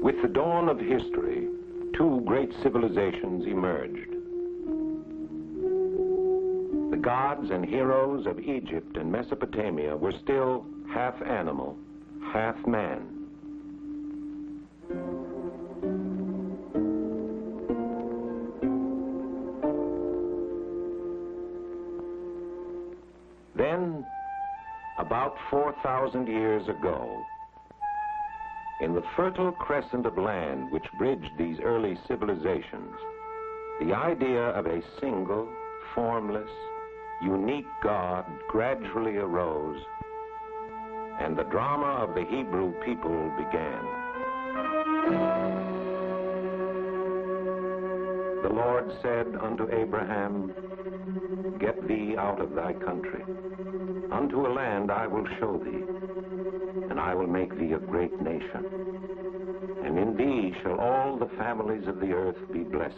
With the dawn of history, two great civilizations emerged. The gods and heroes of Egypt and Mesopotamia were still half animal, half man. Then, about 4,000 years ago, in the fertile crescent of land which bridged these early civilizations, the idea of a single, formless, unique God gradually arose, and the drama of the Hebrew people began. The Lord said unto Abraham, Get thee out of thy country. Unto a land I will show thee, and I will make thee a great nation. And in thee shall all the families of the earth be blessed.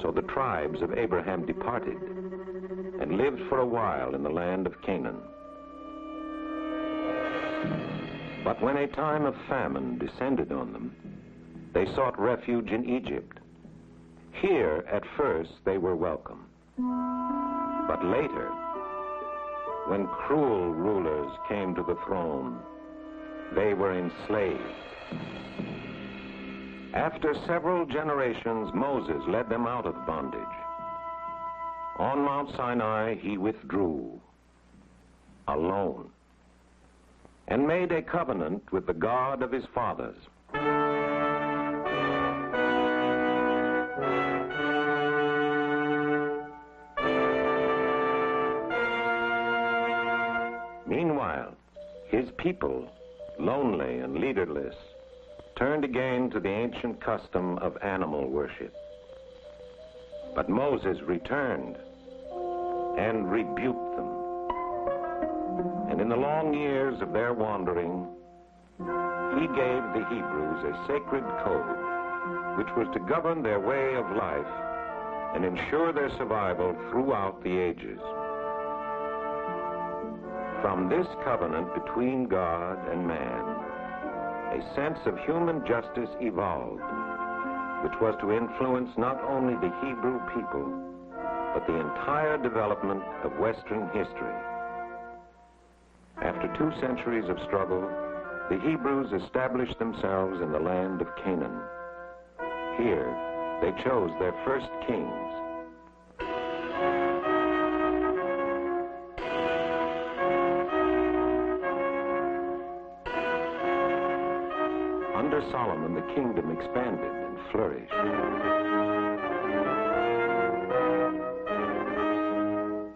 So the tribes of Abraham departed and lived for a while in the land of Canaan. But when a time of famine descended on them, they sought refuge in Egypt. Here, at first, they were welcome. But later, when cruel rulers came to the throne, they were enslaved. After several generations, Moses led them out of bondage. On Mount Sinai, he withdrew, alone, and made a covenant with the God of his fathers. Meanwhile, his people, lonely and leaderless, turned again to the ancient custom of animal worship. But Moses returned and rebuked them. And in the long years of their wandering, he gave the Hebrews a sacred code which was to govern their way of life and ensure their survival throughout the ages. From this covenant between God and man, a sense of human justice evolved, which was to influence not only the Hebrew people, but the entire development of Western history. After 2 centuries of struggle, the Hebrews established themselves in the land of Canaan. Here, they chose their first kings. Under Solomon, the kingdom expanded and flourished.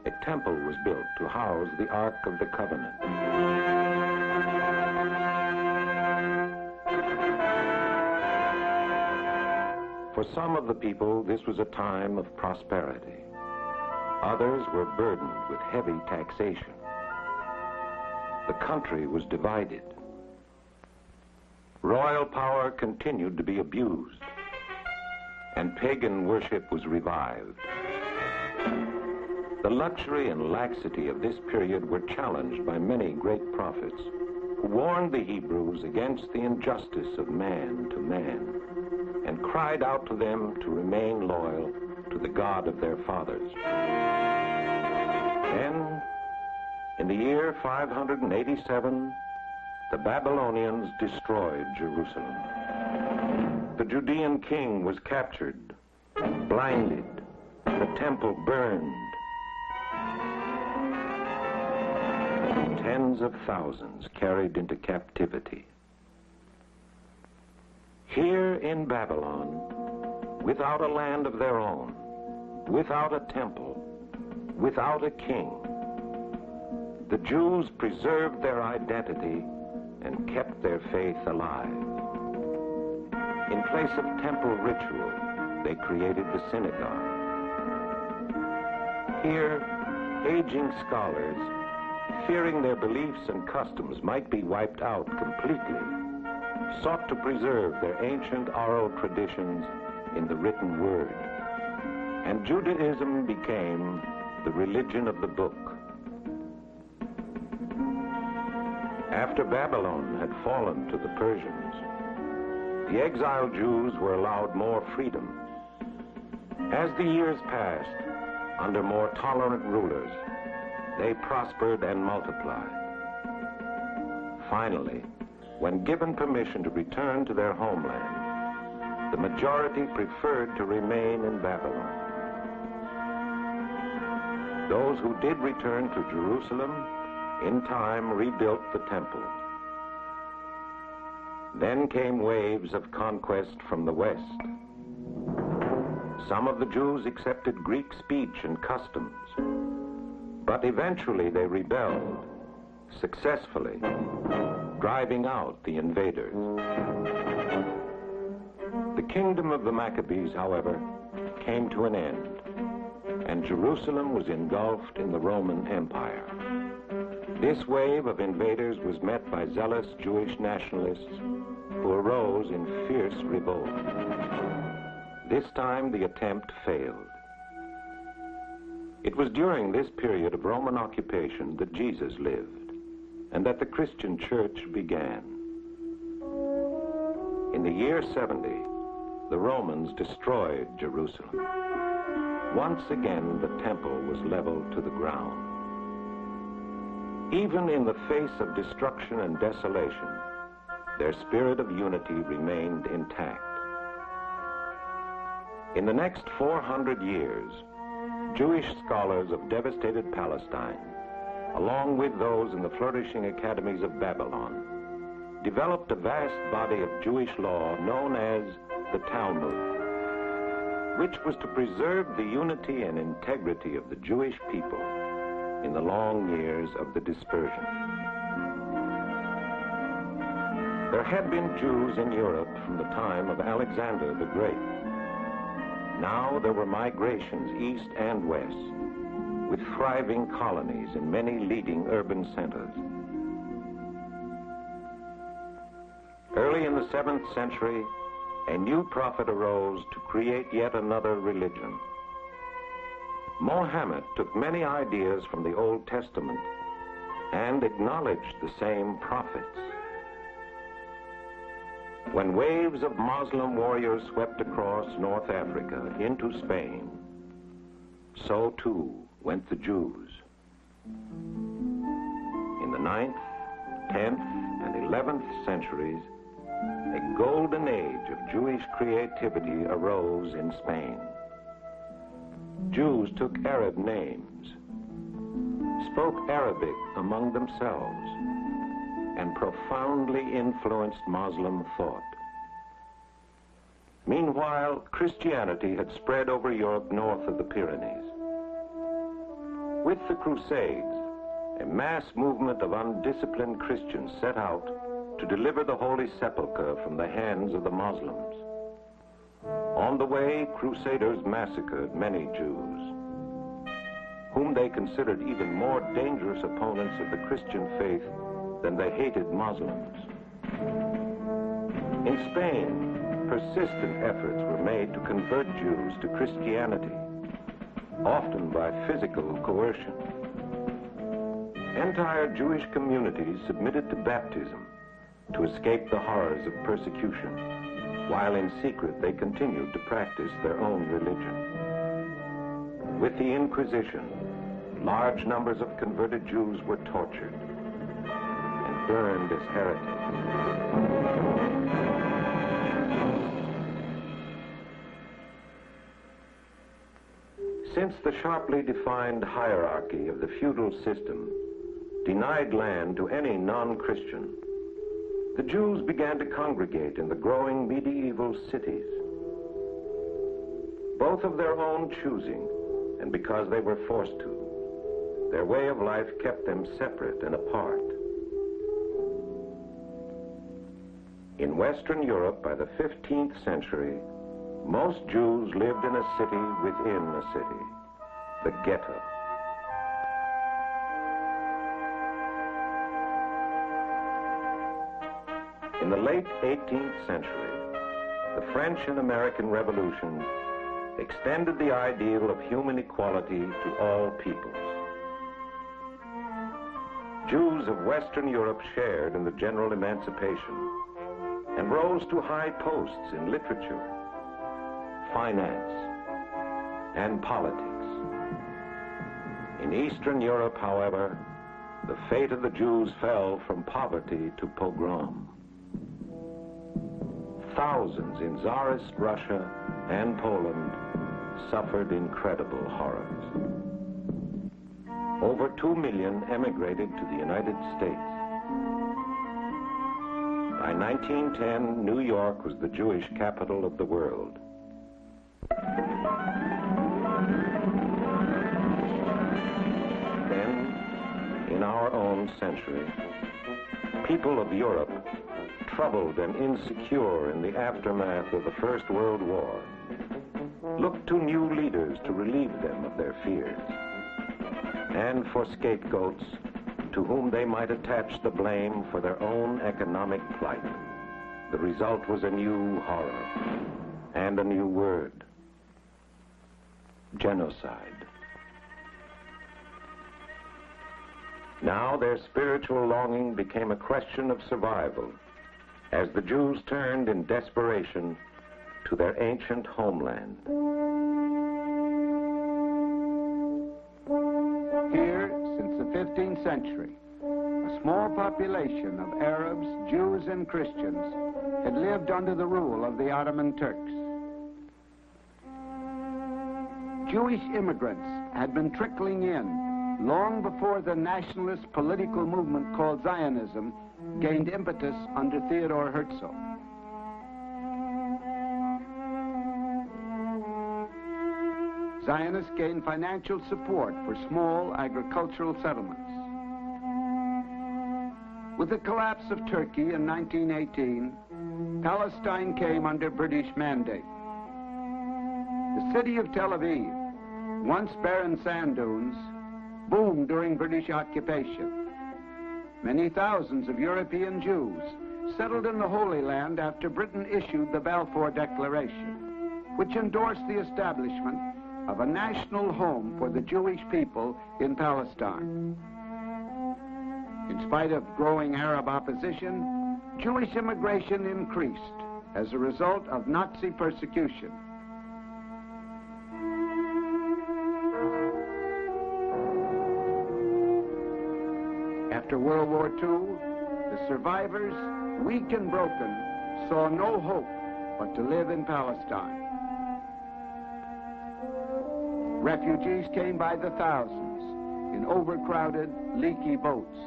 A temple was built to house the Ark of the Covenant. For some of the people, this was a time of prosperity. Others were burdened with heavy taxation. The country was divided. Royal power continued to be abused, and pagan worship was revived. The luxury and laxity of this period were challenged by many great prophets who warned the Hebrews against the injustice of man to man and cried out to them to remain loyal to the God of their fathers. Then, in the year 587, the Babylonians destroyed Jerusalem. The Judean king was captured, blinded, the temple burned. Tens of thousands carried into captivity. Here in Babylon, without a land of their own, without a temple, without a king, the Jews preserved their identity and kept their faith alive. In place of temple ritual, they created the synagogue. Here, aging scholars, fearing their beliefs and customs might be wiped out completely, sought to preserve their ancient oral traditions in the written word, and Judaism became the religion of the book. After Babylon had fallen to the Persians, the exiled Jews were allowed more freedom. As the years passed, under more tolerant rulers, they prospered and multiplied. Finally, when given permission to return to their homeland, the majority preferred to remain in Babylon. Those who did return to Jerusalem, in time rebuilt the temple. Then came waves of conquest from the west. Some of the Jews accepted Greek speech and customs, but eventually they rebelled, successfully, driving out the invaders. The kingdom of the Maccabees, however, came to an end, and Jerusalem was engulfed in the Roman Empire. This wave of invaders was met by zealous Jewish nationalists who arose in fierce revolt. This time the attempt failed. It was during this period of Roman occupation that Jesus lived, and that the Christian church began. In the year 70, the Romans destroyed Jerusalem. Once again, the temple was leveled to the ground. Even in the face of destruction and desolation, their spirit of unity remained intact. In the next 400 years, Jewish scholars of devastated Palestine, along with those in the flourishing academies of Babylon, developed a vast body of Jewish law known as the Talmud, which was to preserve the unity and integrity of the Jewish people in the long years of the dispersion. There had been Jews in Europe from the time of Alexander the Great. Now there were migrations east and west, with thriving colonies in many leading urban centers. Early in the 7th century, a new prophet arose to create yet another religion. Mohammed took many ideas from the Old Testament and acknowledged the same prophets. When waves of Muslim warriors swept across North Africa into Spain, so too went the Jews. In the 9th, 10th, and 11th centuries, a golden age of Jewish creativity arose in Spain. Jews took Arab names, spoke Arabic among themselves, and profoundly influenced Muslim thought. Meanwhile, Christianity had spread over Europe north of the Pyrenees. With the Crusades, a mass movement of undisciplined Christians set out to deliver the Holy Sepulchre from the hands of the Muslims. On the way, Crusaders massacred many Jews, whom they considered even more dangerous opponents of the Christian faith than they hated Muslims. In Spain, persistent efforts were made to convert Jews to Christianity, often by physical coercion. Entire Jewish communities submitted to baptism to escape the horrors of persecution, while in secret they continued to practice their own religion. With the Inquisition, large numbers of converted Jews were tortured and burned as heretics. Since the sharply defined hierarchy of the feudal system denied land to any non-Christian, the Jews began to congregate in the growing medieval cities. Both of their own choosing, and because they were forced to, their way of life kept them separate and apart. In Western Europe, by the 15th century, most Jews lived in a city within a city, the ghetto. In the late 18th century, the French and American revolutions extended the ideal of human equality to all peoples. Jews of Western Europe shared in the general emancipation and rose to high posts in literature, finance, and politics. In Eastern Europe, however, the fate of the Jews fell from poverty to pogrom. Thousands in Tsarist Russia and Poland suffered incredible horrors. Over 2 million emigrated to the United States. By 1910, New York was the Jewish capital of the world. Then, in our own century, people of Europe, troubled and insecure in the aftermath of the First World War, looked to new leaders to relieve them of their fears, and for scapegoats to whom they might attach the blame for their own economic plight. The result was a new horror and a new word: genocide. Now their spiritual longing became a question of survival as the Jews turned in desperation to their ancient homeland. Here, since the 15th century, a small population of Arabs, Jews, and Christians had lived under the rule of the Ottoman Turks. Jewish immigrants had been trickling in long before the nationalist political movement called Zionism gained impetus under Theodor Herzl. Zionists gained financial support for small agricultural settlements. With the collapse of Turkey in 1918, Palestine came under British mandate. The city of Tel Aviv, once barren sand dunes, boomed during British occupation. Many thousands of European Jews settled in the Holy Land after Britain issued the Balfour Declaration, which endorsed the establishment of a national home for the Jewish people in Palestine. In spite of growing Arab opposition, Jewish immigration increased as a result of Nazi persecution. After World War II, the survivors, weak and broken, saw no hope but to live in Palestine. Refugees came by the thousands in overcrowded, leaky boats.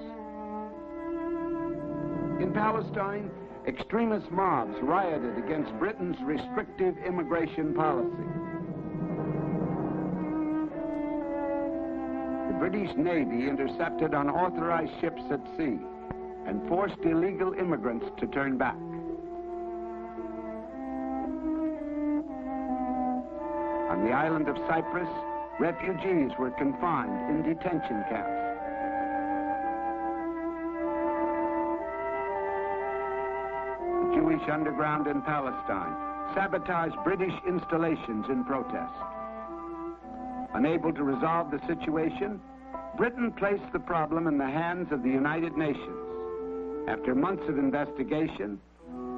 In Palestine, extremist mobs rioted against Britain's restrictive immigration policy. The British Navy intercepted unauthorized ships at sea and forced illegal immigrants to turn back. On the island of Cyprus, refugees were confined in detention camps. The Jewish underground in Palestine sabotaged British installations in protest. Unable to resolve the situation, Britain placed the problem in the hands of the United Nations. After months of investigation,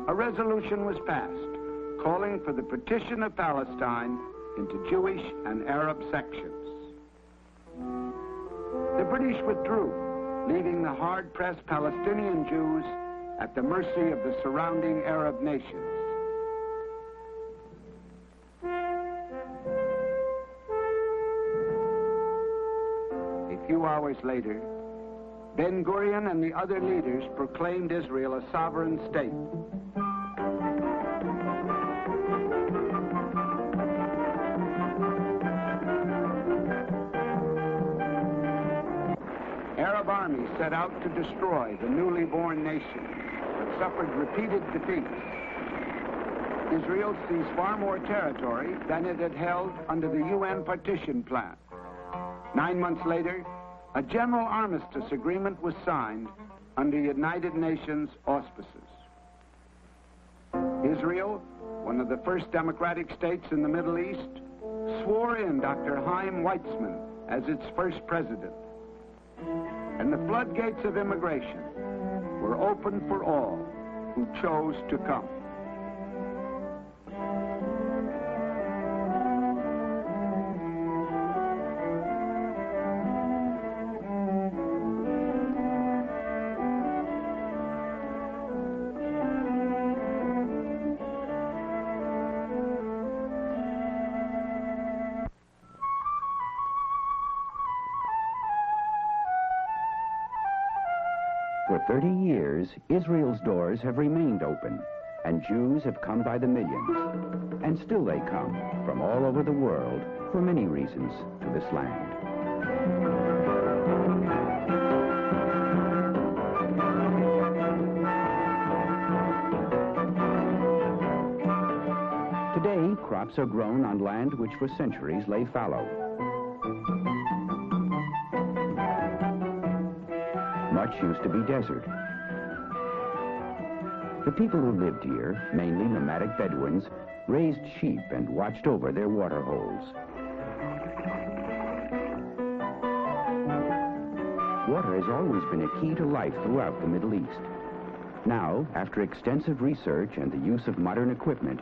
a resolution was passed calling for the partition of Palestine into Jewish and Arab sections. The British withdrew, leaving the hard-pressed Palestinian Jews at the mercy of the surrounding Arab nations. A few hours later, Ben-Gurion and the other leaders proclaimed Israel a sovereign state. Arab armies set out to destroy the newly born nation, but suffered repeated defeats. Israel seized far more territory than it had held under the UN partition plan. 9 months later, a general armistice agreement was signed under United Nations auspices. Israel, one of the first democratic states in the Middle East, swore in Dr. Chaim Weizmann as its first president. And the floodgates of immigration were open for all who chose to come. For 30 years, Israel's doors have remained open, and Jews have come by the millions. And still they come, from all over the world, for many reasons, to this land. Today, crops are grown on land which for centuries lay fallow. Much used to be desert. The people who lived here, mainly nomadic Bedouins, raised sheep and watched over their water holes. Water has always been a key to life throughout the Middle East. Now, after extensive research and the use of modern equipment,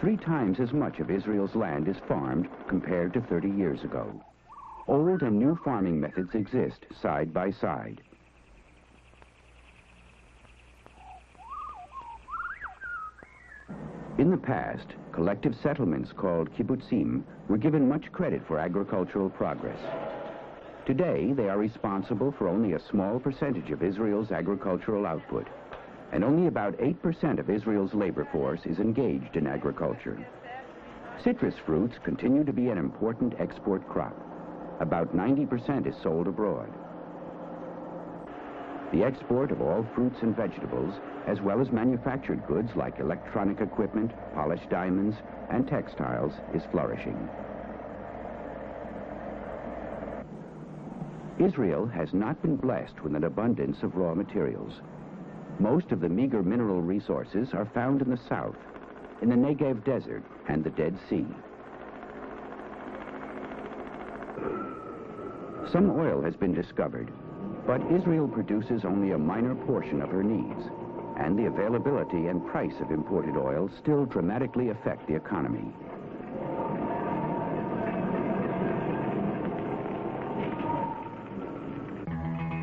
3 times as much of Israel's land is farmed compared to 30 years ago. Old and new farming methods exist side by side. In the past, collective settlements called kibbutzim were given much credit for agricultural progress. Today, they are responsible for only a small percentage of Israel's agricultural output, and only about 8% of Israel's labor force is engaged in agriculture. Citrus fruits continue to be an important export crop. About 90% is sold abroad. The export of all fruits and vegetables, as well as manufactured goods like electronic equipment, polished diamonds, and textiles, is flourishing. Israel has not been blessed with an abundance of raw materials. Most of the meager mineral resources are found in the south, in the Negev Desert and the Dead Sea. Some oil has been discovered, but Israel produces only a minor portion of her needs, and the availability and price of imported oil still dramatically affect the economy.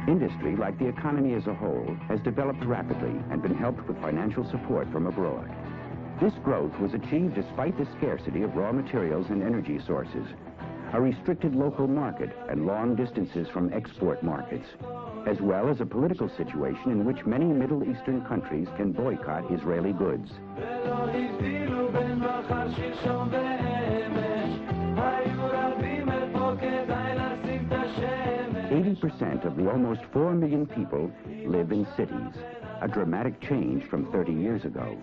Industry, like the economy as a whole, has developed rapidly and been helped with financial support from abroad. This growth was achieved despite the scarcity of raw materials and energy sources, a restricted local market, and long distances from export markets, as well as a political situation in which many Middle Eastern countries can boycott Israeli goods. 80% of the almost 4 million people live in cities, a dramatic change from 30 years ago.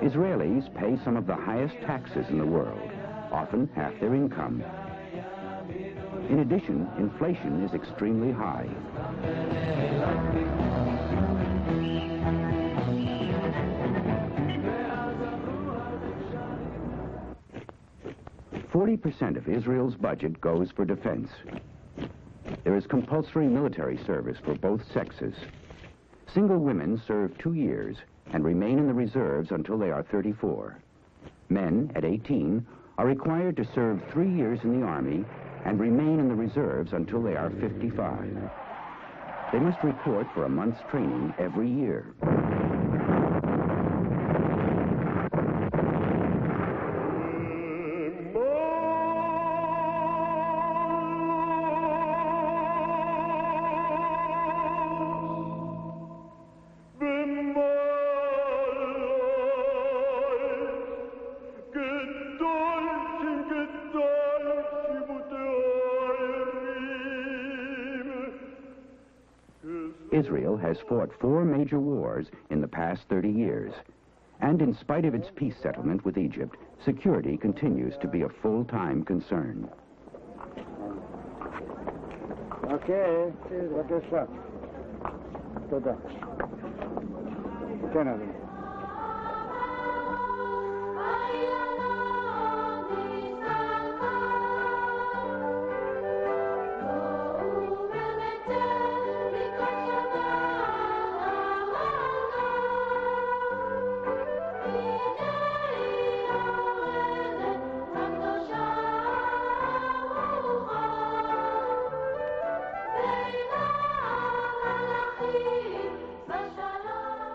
Israelis pay some of the highest taxes in the world, often half their income. In addition, inflation is extremely high. % of Israel's budget goes for defense. There is compulsory military service for both sexes. Single women serve 2 years and remain in the reserves until they are 34. Men, at 18, are required to serve 3 years in the Army and remain in the reserves until they are 55. They must report for a month's training every year. Israel has fought 4 major wars in the past 30 years, and in spite of its peace settlement with Egypt, security continues to be a full-time concern. Okay, בבקשה. תודה. כן, אדוני.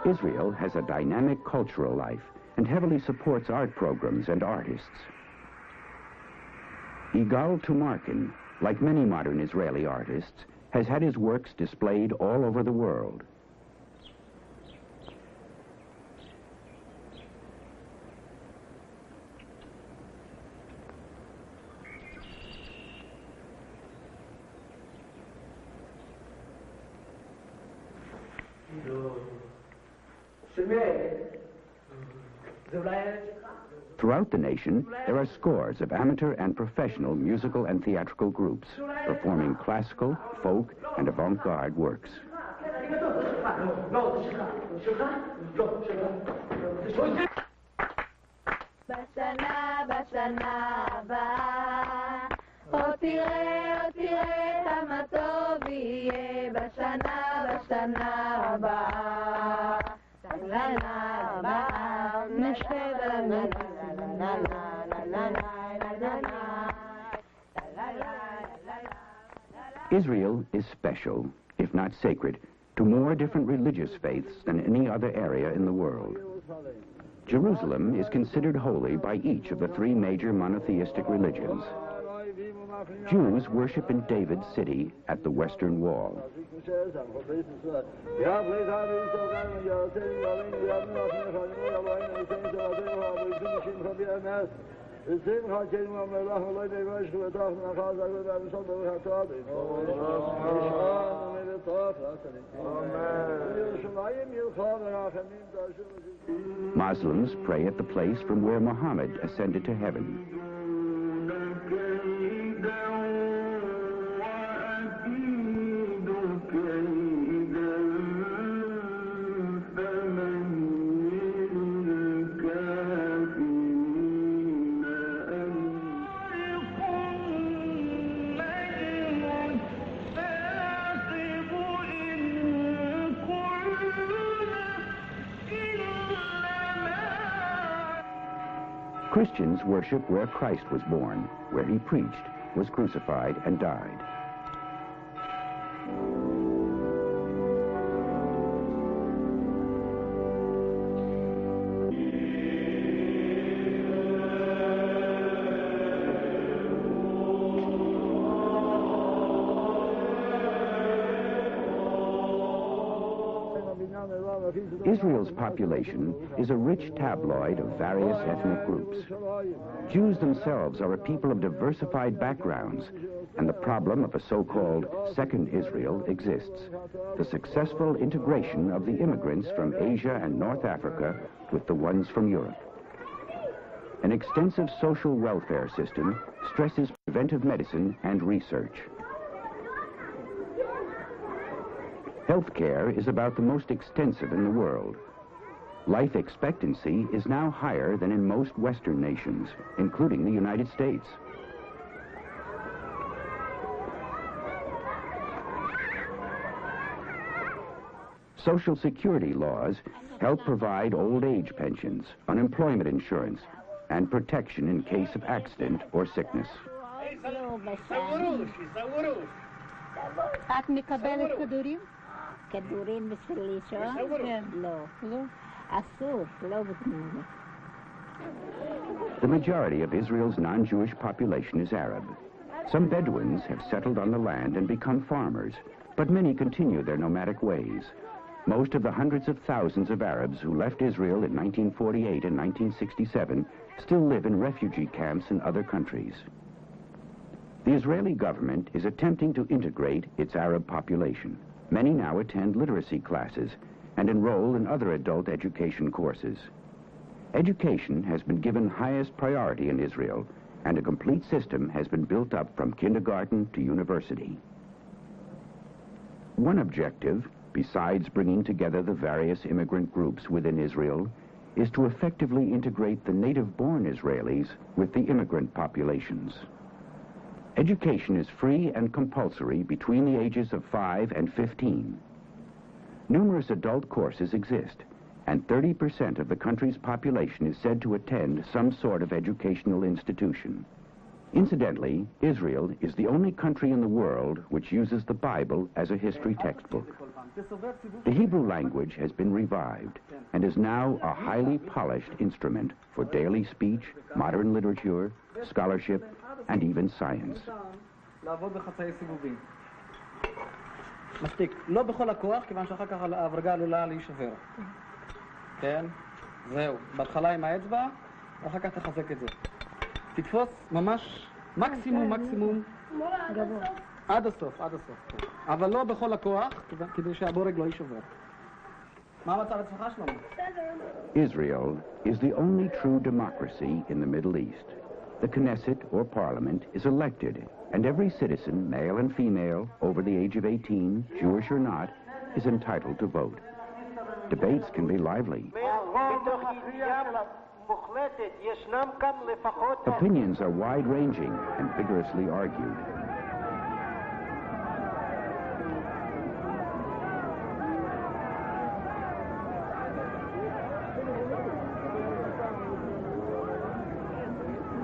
Israel has a dynamic cultural life and heavily supports art programs and artists. Yigal Tumarkin, like many modern Israeli artists, has had his works displayed all over the world. Throughout the nation, there are scores of amateur and professional musical and theatrical groups performing classical, folk, and avant-garde works. Israel is special, if not sacred, to more different religious faiths than any other area in the world. Jerusalem is considered holy by each of the three major monotheistic religions. Jews worship in David's city at the Western Wall. Muslims pray at the place from where Muhammad ascended to heaven. Christians worship where Christ was born, where he preached, was crucified, and died. Israel's population is a rich tabloid of various ethnic groups. Jews themselves are a people of diversified backgrounds, and the problem of a so-called Second Israel exists, the successful integration of the immigrants from Asia and North Africa with the ones from Europe. An extensive social welfare system stresses preventive medicine and research. Healthcare is about the most extensive in the world. Life expectancy is now higher than in most Western nations, including the United States. Social security laws help provide old age pensions, unemployment insurance, and protection in case of accident or sickness. The majority of Israel's non-Jewish population is Arab. Some Bedouins have settled on the land and become farmers, but many continue their nomadic ways. Most of the hundreds of thousands of Arabs who left Israel in 1948 and 1967 still live in refugee camps in other countries. The Israeli government is attempting to integrate its Arab population. Many now attend literacy classes and enroll in other adult education courses. Education has been given highest priority in Israel, and a complete system has been built up from kindergarten to university. One objective, besides bringing together the various immigrant groups within Israel, is to effectively integrate the native-born Israelis with the immigrant populations. Education is free and compulsory between the ages of 5 and 15. Numerous adult courses exist, and 30% of the country's population is said to attend some sort of educational institution. Incidentally, Israel is the only country in the world which uses the Bible as a history textbook. The Hebrew language has been revived and is now a highly polished instrument for daily speech, modern literature, scholarship, and even science. מספיק. לא בכל הכוח, כיוון שאחר כך ההברגה עלולה להישבר. כן? זהו. בהתחלה עם האצבע, ואחר כך תחזק את זה. תתפוס ממש מקסימום, גבוה. עד הסוף, עד הסוף. כן. אבל לא בכל הכוח, כדי שהבורג לא יישבר. מה המצב אצלך, שלמה? Israel is the only true democracy in the Middle East. The Knesset, or parliament, is elected, and every citizen, male and female, over the age of 18, Jewish or not, is entitled to vote. Debates can be lively. Opinions are wide-ranging and vigorously argued.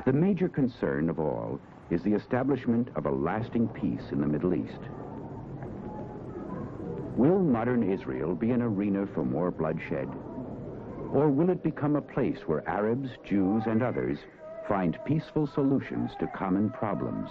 The major concern of all is the establishment of a lasting peace in the Middle East. Will modern Israel be an arena for more bloodshed? Or will it become a place where Arabs, Jews, and others find peaceful solutions to common problems?